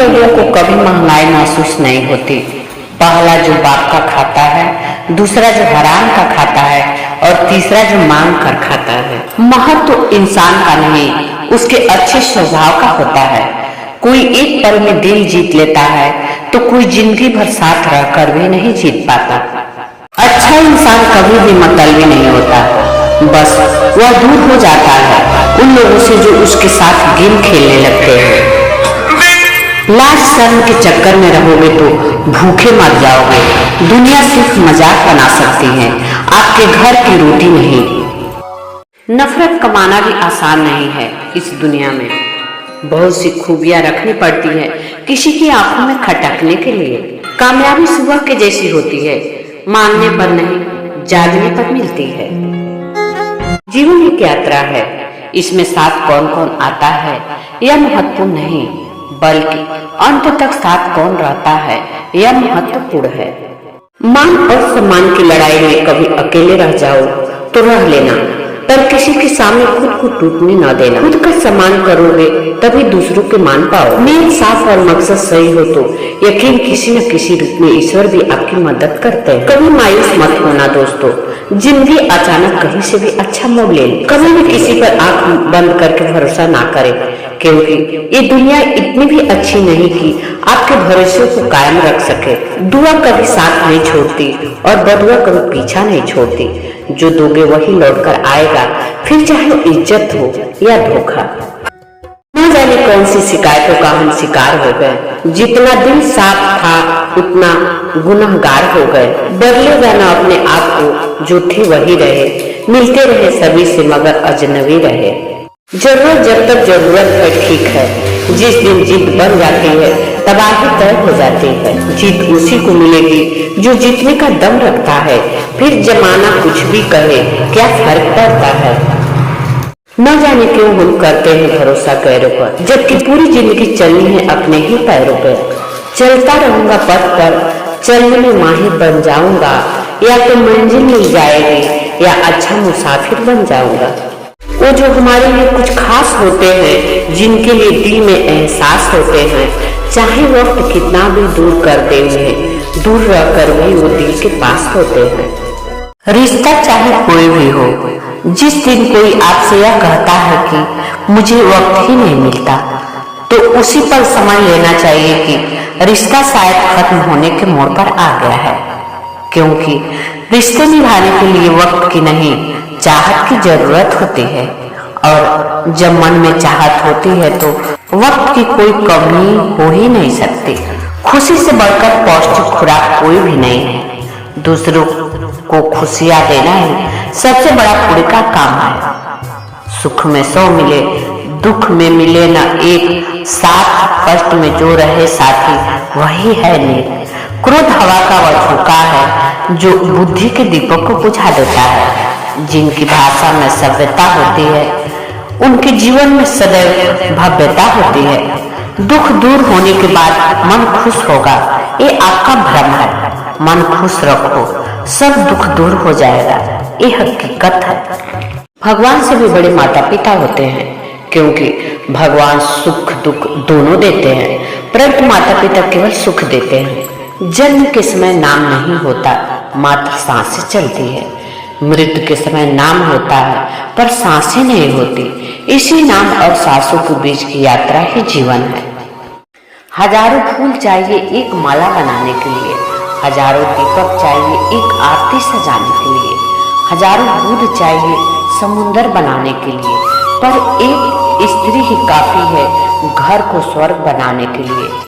लोगों को कभी महंगाई महसूस नहीं होती। पहला जो बाप का खाता है, दूसरा जो हराम का खाता है और तीसरा जो मांग कर खाता है। महत्व तो इंसान का नहीं, उसके अच्छे स्वभाव का होता है। कोई एक पल में दिल जीत लेता है तो कोई जिंदगी भर साथ रहकर भी नहीं जीत पाता। अच्छा इंसान कभी भी मतलबी नहीं होता, बस वह दूर हो जाता है उन लोगों से जो उसके साथ गेम खेलने लगते हैं। लाज शर्म के चक्कर में रहोगे तो भूखे मर जाओगे। दुनिया सिर्फ मजाक बना सकती है, आपके घर की रोटी नहीं। नफरत कमाना भी आसान नहीं है। इस दुनिया में बहुत सी खूबियां रखनी पड़ती है किसी की आंखों में खटकने के लिए। कामयाबी सुबह के जैसी होती है, मांगने पर नहीं जागने पर मिलती है। जीवन एक यात्रा है, इसमें साथ कौन कौन आता है यह महत्वपूर्ण नहीं, बल्कि अंत तक साथ कौन रहता है यह महत्वपूर्ण है। मान और सम्मान की लड़ाई में कभी अकेले रह जाओ तो रह लेना, पर किसी के सामने खुद को टूटने न देना। खुद का सम्मान करोगे तभी दूसरों के मान पाओ। नीयत साफ और मकसद सही हो तो यकीन किसी न किसी रूप में ईश्वर भी आपकी मदद करते हैं। कभी मायूस मत होना दोस्तों, जिंदगी अचानक कहीं से भी अच्छा मोड़ ले। कभी भी किसी पर आंख बंद करके भरोसा ना करें, क्योंकि ये दुनिया इतनी भी अच्छी नहीं कि आपके भरोसे को कायम रख सके। दुआ कभी साथ नहीं छोड़ती और बदुआ कभी पीछा नहीं छोड़ती। जो दोगे वही लौटकर आएगा, फिर चाहे इज्जत हो या धोखा। न जाने कौन सी शिकायतों का हम शिकार हो गए। जितना दिल साफ था उतना गुनहगार हो गए। बदलेगा ना अपने आप को, जो थे वही रहे। मिलते रहे सभी से मगर अजनबी रहे। जरूरत जब तक जरूरत है ठीक है, जिस दिन जिद बन जाती है तबाही तय हो जाती है। जीत उसी को मिलेगी जो जीतने का दम रखता है। फिर जमाना कुछ भी कहे क्या फर्क पड़ता है। न जाने क्यों हम करते हैं भरोसा गैरों पर, जबकि पूरी जिंदगी चलनी है अपने ही पैरों पर। चलता रहूंगा पथ पर, चलने में माहिर बन जाऊंगा। या तो मंजिल मिल जाएगी या अच्छा मुसाफिर बन जाऊंगा। वो जो हमारे लिए कुछ खास होते हैं, जिनके लिए दिल में एहसास होते हैं, चाहे वक्त कितना भी दूर कर दे उन्हें, दूर रहकर भी वो दिल के पास होते हैं। रिश्ता चाहे कोई भी हो, जिस दिन कोई आपसे यह कहता है कि मुझे वक्त ही नहीं मिलता, तो उसी पर समझ लेना चाहिए कि रिश्ता शायद खत्म होने के मोड़ पर आ गया है। क्योंकि रिश्ते निभाने के लिए वक्त की नहीं चाहत की जरूरत होती है, और जब मन में चाहत होती है तो वक्त की कोई कमी हो ही नहीं सकती। खुशी से बढ़कर पौष्टिक खुराक कोई भी नहीं है। दूसरों को खुशियां देना ही सबसे बड़ा पुण्य का काम है। सुख में 100 मिले, दुख में मिले न एक साथ, कष्ट में जो रहे साथी वही है नीक। क्रोध हवा का वह झोंका है जो बुद्धि के दीपक को बुझा देता है। जिनकी भाषा में सभ्यता होती है उनके जीवन में सदैव भव्यता होती है। दुख दूर होने के बाद मन खुश होगा, ये आपका भ्रम है। मन खुश रखो, सब दुख दूर हो जाएगा, ये हकीकत है। भगवान से भी बड़े माता पिता होते हैं, क्योंकि भगवान सुख दुख दोनों देते हैं, परंतु माता पिता केवल सुख देते हैं। जन्म के समय नाम नहीं होता, मात्र सांसें चलती है। मृत्यु के समय नाम होता है पर सांसें नहीं होती। इसी नाम और सांसों के बीच की यात्रा ही जीवन है। हजारों फूल चाहिए एक माला बनाने के लिए, हजारों दीपक चाहिए एक आरती सजाने के लिए, हजारों दूध चाहिए समुंदर बनाने के लिए, पर एक स्त्री ही काफी है घर को स्वर्ग बनाने के लिए।